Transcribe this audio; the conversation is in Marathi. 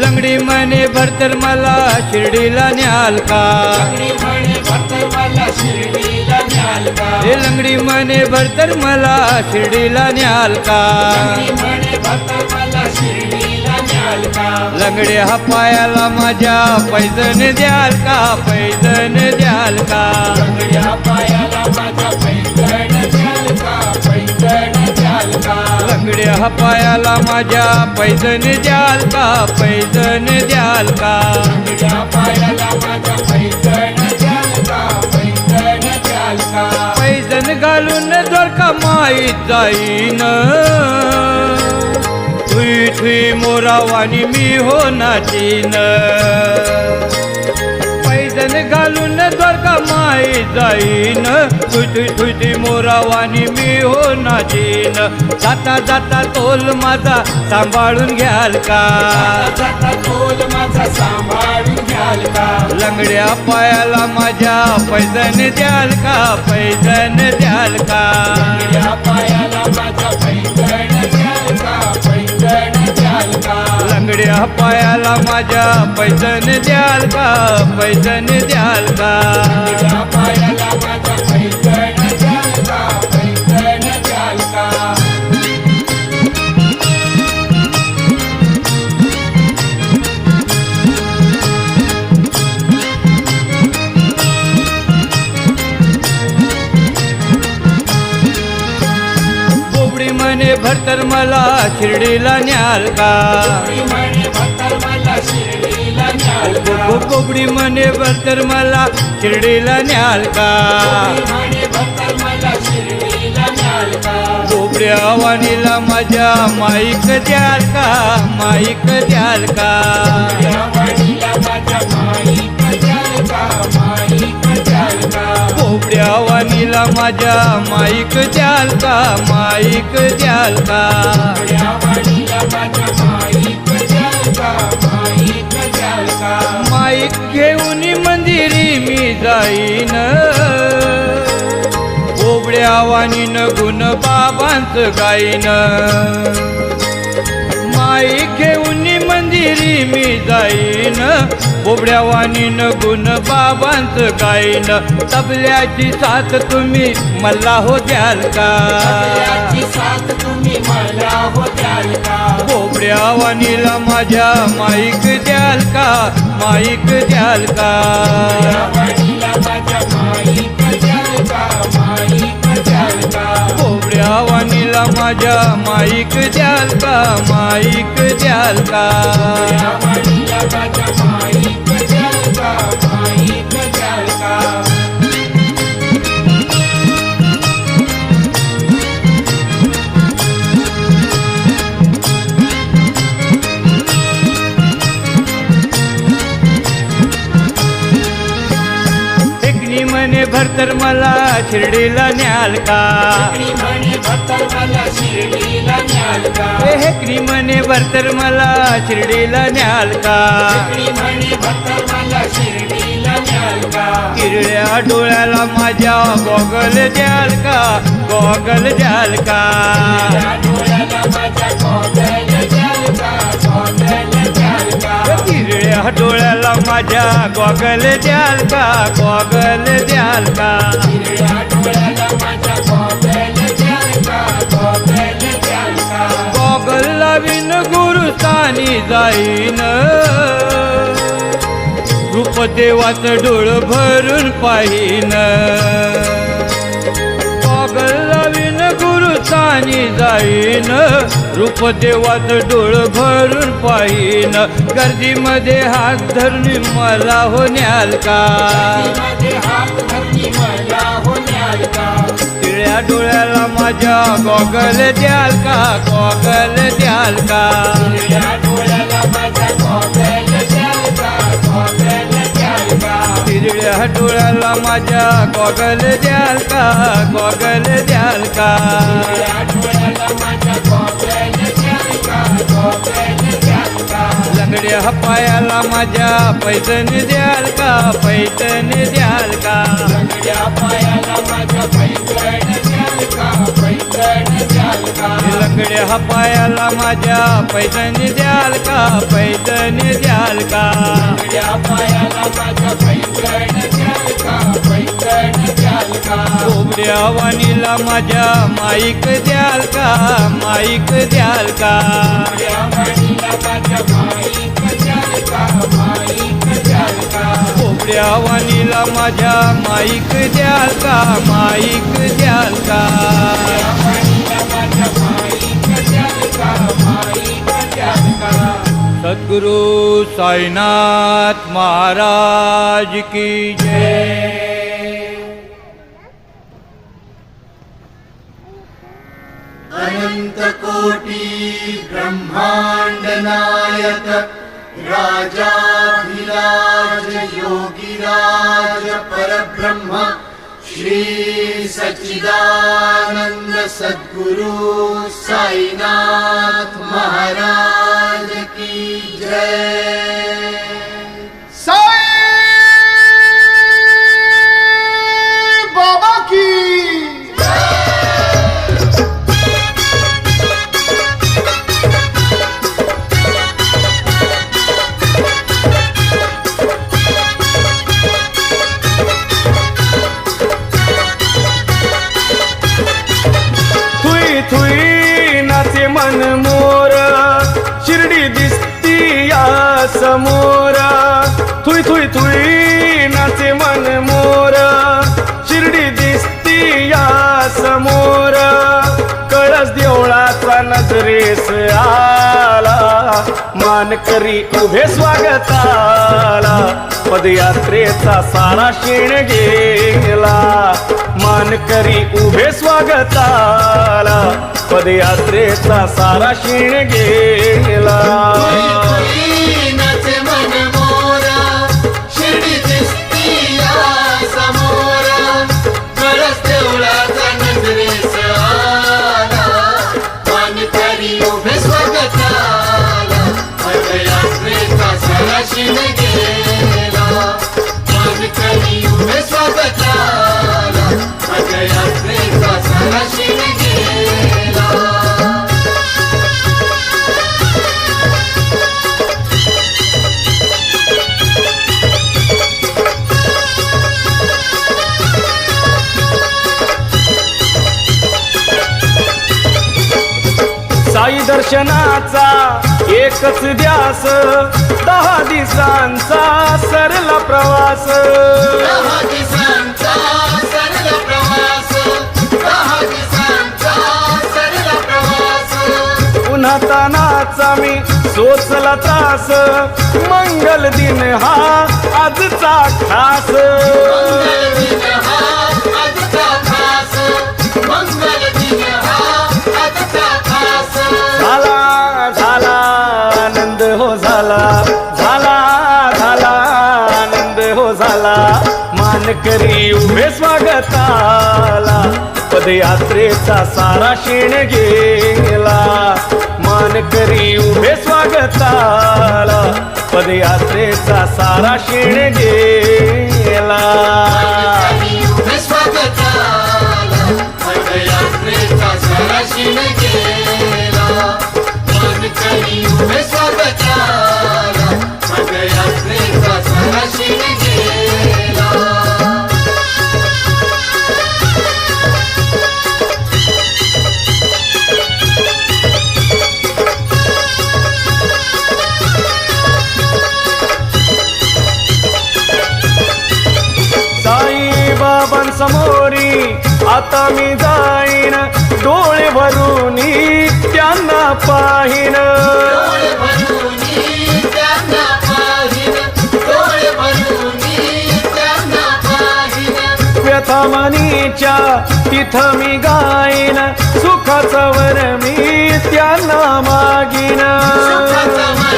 लंगडी म्हणे भरतर मला शिर्डीला न्याल का हे लंगडी म्हणे भरतर मला शिर्डीला न्याल का लंगड्या हा पायाला माझ्या पैजण द्याल का पैजण द्याल का लंगड्या हा पायाला माझ्या पैजण द्याल का पैजण द्याल का पैजण घालून जर का माहीत जाईन थुई थुई मोरावानी मी हो नाचीन पैजण घालून जर का माहीत जाईन थुई थुई थुई मोरावानी मी हो नाचीन जाता जाता तोल माझा सांभाळून घ्याल का लंगड्या पायाला माझ्या पैजण द्याल का पैजण द्याल का लंगड्या पायाला माझ्या पैजण द्याल का पैजण द्याल का म्हणे भरतर मला शिर्डीला न्याल का कोबडी म्हणे भरतर मला शिर्डीला न्याल का कोबड्या वाणीला माझ्या माईक द्याल का माईक द्याल का कोबड्या वाणीला माझ्या माईक द्याल का माईक द्याल का माईक घेऊन मंदिरी मी जाईन कोबड्या वाणीन गुण बाबांचं गाईन माईक घेऊन मंदिरी मी जाईन कोबड्या वाणीन गुण बाबांचं गाईन तबल्याची साथ तुम्ही मला हो द्याल का कोबड्या वाणीला माझ्या माईक द्याल का माईक द्याल का कोबड्या वाणीला माझ्या माईक द्याल का माईक द्याल का म्हणे भरतर मला शिर्डीला न्याल का हेकरी म्हणे भरतर मला शिर्डीला न्याल का किरड्या डोळ्याला माझ्या गॉगल द्याल का गॉगल द्याल का किरड्या डोळ्याला माझ्या गॉगल द्याल का गॉगल द्याल का गॉगल लावीन गुरुस्थानी जाईन रूपदेवाचं डोळ भरून पाहीन गॉगल लावीन गुरुस्थानी जाईन रूपदेवाचं डोळ भरून पाहीन गर्दीमध्ये हात धरून मला हो न्याल का तिळ्या डोळ्याला माझ्या गॉगल द्याल का गॉगल द्याल का तिरड्या डोळ्याला माझ्या गॉगल द्याल का गॉगल द्याल का लंगड्या पायाला माझ्या पैठण द्याल का पैठण द्याल का लंगड्या पायाला माझ्या पैठण द्याल का पैठण द्याल का लंगड्या पायाला माझ्या पैठण द्याल का पैठण द्याल का लंगड्या पायाला माझ्या पैठण द्याल का पैठण द्याल का कोंबड्या वाणीला माझ्या माईक द्याल का माईक द्याल का या वाणीला माझ्या माईक द्याल का माईक द्याल का कोंबड्या वाणीला माझ्या माईक द्याल का माईक द्याल का या वाणीला माझ्या माईक द्याल का माईक द्याल का सद्गुरु साईनाथ महाराज की जय। अनंत कोटि ब्रह्मांड नायक राजाधिराज योगिराज परब्रह्म श्री सच्चिदानंद सद्गुरु साईनाथ महाराज की जय। साई बाबा की थुई नाचे मन मोर शिर्डी दिसती या समोर थुई थुई थुई नाचे मन मोर शिर्डी दिसती या समोर कळस देवळाचा नजरेस आला मानकरी उभे स्वागताला पदयात्रेचा सारा शेण गेला मानकरी उभे स्वागताला पदयात्रेचा सारा शेण गेला नाचे मन मोरा शिर्डी दिसती या समोरा कळस देवळाचा नजरेस आला मानकरी उभे स्वागताला पदयात्रेचा सारा शेण गेला मानकरी उभे स्वागताला पदयात्रेचा सारा शेण गेला। साई दर्शनाचा एकच ध्यास 10 दिवसांचा सरला प्रवास 10 दिवसांचा सरळ प्रवास 10 दिवसांचा सरळ प्रवास पुन्हा तानाचा मी सोचला त्रास मंगल दिन हा आजचा खास मंगल दिन हा आजचा खास मंगल दिन हा आजचा खास झाला झाला आनंद हो झाला झाला झाला आनंद हो झाला मानकरी उभे स्वागताला पदयात्रेचा सारा शेण गेला मानकरी उभे स्वागताला पदयात्रेचा सारा शेण गेला मानकरी उभे स्वागताला पदयात्रेचा सारा शेण गेला मानकरी उभे स्वागताला पदयात्रेचा सारा शेण गेला। बाबांसमोरी आता मी जाईन डोळे भरूनी त्यांना पाहीन डोळे भरूनी त्यांना पाहीन डोळे भरूनी त्यांना पाहीन व्यथा मनीच्या तिथं मी गाईन सुखाचं वर मी त्यांना मागीन सुखाचा वर